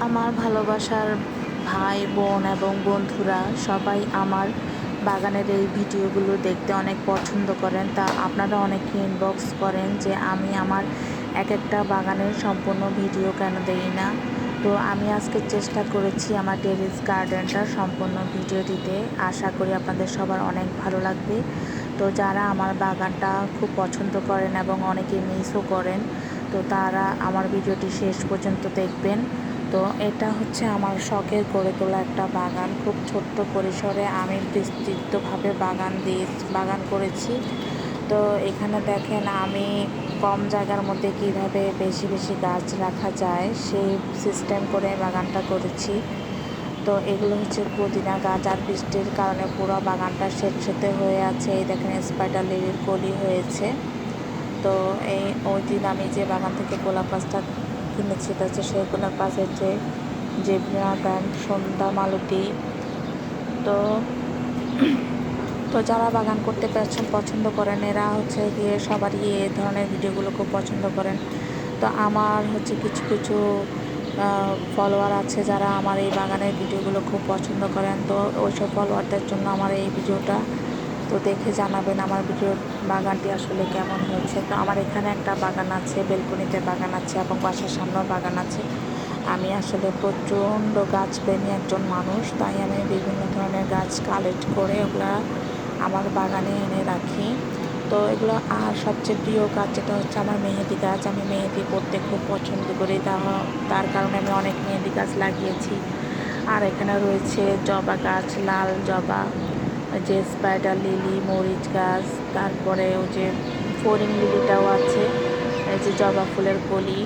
আমার ভালোবাসার ভাই বোন এবং বন্ধুরা সবাই আমার বাগানের এই ভিডিওগুলো দেখতে অনেক পছন্দ করেন। তা আপনারা অনেকে ইনবক্স করেন যে আমি আমার এক একটা বাগানের সম্পূর্ণ ভিডিও কেন দেই না। তো আমি আজকে চেষ্টা করেছি আমার টেরেস গার্ডেনটা সম্পূর্ণ ভিডিও দিতে। আশা করি আপনাদের সবার অনেক ভালো লাগবে। তো যারা আমার বাগানটা খুব পছন্দ করেন এবং অনেকে মিসও করেন, তো তারা আমার ভিডিওটি শেষ পর্যন্ত দেখবেন। তো এটা হচ্ছে আমার শখের গড়ে তোলা একটা বাগান। খুব ছোট্ট পরিসরে আমি বিস্তৃতভাবে বাগান করেছি। তো এখানে দেখেন আমি কম জায়গার মধ্যে কিভাবে বেশি বেশি গাছ রাখা যায় সেই সিস্টেম করে বাগানটা করেছি। তো এগুলো হচ্ছে পুদিনা গাছ, আর বৃষ্টির কারণে পুরো বাগানটা স্যাঁতসেঁতে হয়ে আছে। এই দেখেন স্পাইডার লিলির কলি হয়েছে। তো ওই দিন আমি যে বাগান থেকে গোলাপ গাছটা কিনেছি, এটা হচ্ছে সেই গোলাপ গাছের যে জেবরা ব্যান্ড সন্ধ্যা মালতী। তো তো যারা বাগান করতে পছন্দ করেন, এরা হচ্ছে গিয়ে সবারই এ ধরনের ভিডিওগুলো খুব পছন্দ করেন। তো আমার হচ্ছে কিছু কিছু ফলোয়ার আছে যারা আমার এই বাগানের ভিডিওগুলো খুব পছন্দ করেন। তো ওইসব ফলোয়ারদের জন্য আমার এই ভিডিওটা, তো দেখে জানাবেন আমার বাগানটি আসলে কেমন হয়েছে। তো আমার এখানে একটা বাগান আছে, বেলকনিতে বাগান আছে এবং বাসার সামনেও বাগান আছে। আমি আসলে প্রচণ্ড গাছপ্রেমী একজন মানুষ, তাই আমি বিভিন্ন ধরনের গাছ কালেক্ট করে ওগুলা আমার বাগানে এনে রাখি। তো এগুলো, আর সবচেয়ে প্রিয় গাছ যেটা হচ্ছে আমার মেহেদি গাছ। আমি মেহেদি করতে খুব পছন্দ করি, তার কারণে আমি অনেক মেহেদি গাছ লাগিয়েছি। আর এখানে রয়েছে জবা গাছ, লাল জবা, যে স্পাইডার লিলি, মরিচ গাছ, তারপরে ওই যে ফড়িং লিলিটাও আছে, এই যে জবা ফুলের কলি,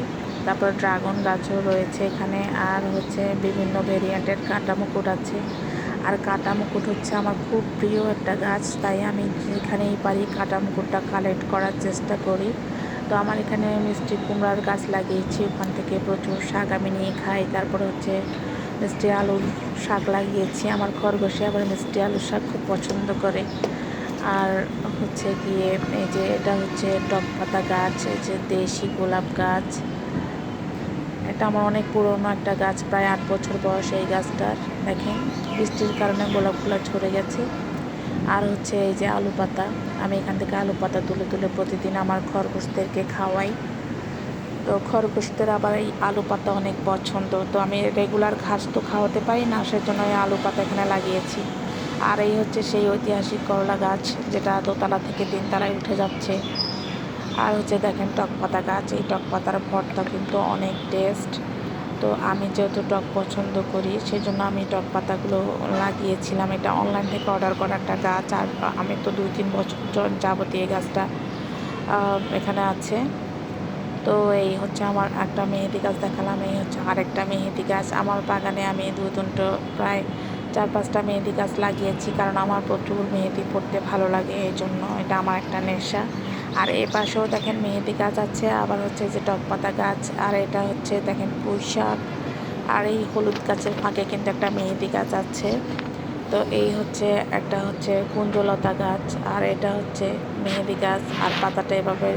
তারপর ড্রাগন গাছও রয়েছে এখানে। আর হচ্ছে বিভিন্ন ভেরিয়েন্টের কাঁটা মুকুট আছে। আর কাঁটা মুকুট হচ্ছে আমার খুব প্রিয় একটা গাছ, তাই আমি যেখানেই পারি কাঁটা মুকুটটা কালেক্ট করার চেষ্টা করি। তো আমার এখানে মিষ্টি কুমড়ার গাছ লাগিয়েছি, ওখান থেকে প্রচুর শাক আমি নিয়ে খাই। তারপরে হচ্ছে মিষ্টি আলুর শাক লাগিয়েছি, আমার খরগোশে আবার মিষ্টি আলুর শাক খুব পছন্দ করে। আর হচ্ছে গিয়ে এই যে এটা হচ্ছে টক পাতা গাছ, এই যে দেশি গোলাপ গাছ। এটা আমার অনেক পুরনো একটা গাছ, প্রায় 8 বছর বয়স এই গাছটার। দেখেন বৃষ্টির কারণে গোলাপগুলো ঝরে গেছে। আর হচ্ছে এই যে আলু পাতা, আমি এখান থেকে আলু পাতা তুলে তুলে প্রতিদিন আমার খরগোশদেরকে খাওয়াই। তো খরগোশদের আবার এই আলু পাতা অনেক পছন্দ। তো আমি রেগুলার ঘাস তো খাওয়াতে পারি না, সেজন্য এই আলু পাতা এখানে লাগিয়েছি। আর এই হচ্ছে সেই ঐতিহাসিক করলা গাছ, যেটা দোতলা থেকে 3 তলায় উঠে যাচ্ছে। আর হচ্ছে দেখেন টক পাতা গাছ, এই টক পাতার ভর্তা কিন্তু অনেক টেস্ট। তো আমি যেহেতু টক পছন্দ করি, সেজন্য আমি টক পাতাগুলো লাগিয়েছিলাম। এটা অনলাইন থেকে অর্ডার করা একটা গাছ, আর আমি তো 2-3 বছর যাবতীয় এই গাছটা এখানে আছে। তো এই হচ্ছে আমার একটা মেহেদি গাছ দেখালাম, এই হচ্ছে আরেকটা মেহেদি গাছ। আমার বাগানে আমি 2-3টো প্রায় 4-5টা মেহেদি গাছ লাগিয়েছি, কারণ আমার প্রচুর মেহেদি পড়তে ভালো লাগে, এই জন্য এটা আমার একটা নেশা। আর এ পাশেও দেখেন মেহেদি গাছ আছে, আবার হচ্ছে যে টক পাতা গাছ, আর এটা হচ্ছে দেখেন পুঁই শাক। আর এই হলুদ গাছের ফাঁকে কিন্তু একটা মেহেদি গাছ আছে। তো এই হচ্ছে একটা হচ্ছে কুঞ্জলতা গাছ, আর এটা হচ্ছে মেহেদি গাছ। আর পাতাটা এভাবে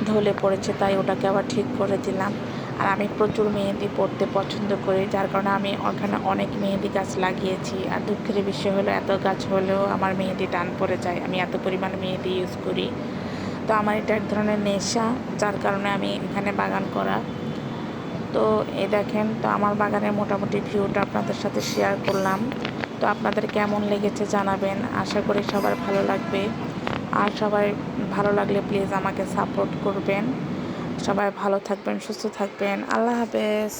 ঢলে পড়েছে, তাই ওটাকে আবার ঠিক করে দিলাম। আর আমি প্রচুর মেহেদি পড়তে পছন্দ করি, যার কারণে আমি ওখানে অনেক মেহেদি গাছ লাগিয়েছি। আর দুঃখের বিষয় হলো, এত গাছ হলেও আমার মেহেদি টান পড়ে যায়, আমি এত পরিমাণ মেহেদি ইউজ করি। তো আমার এটা এক ধরনের নেশা, যার কারণে আমি এখানে বাগান করা। তো এই দেখেন, তো আমার বাগানের মোটামুটি ভিউটা আপনাদের সাথে শেয়ার করলাম। তো আপনাদের কেমন লেগেছে জানাবেন, আশা করি সবার ভালো লাগবে। আর সবাই ভালো লাগলে প্লিজ আমাকে সাপোর্ট করবেন। সবাই ভালো থাকবেন, সুস্থ থাকবেন। আল্লাহ হাফেজ।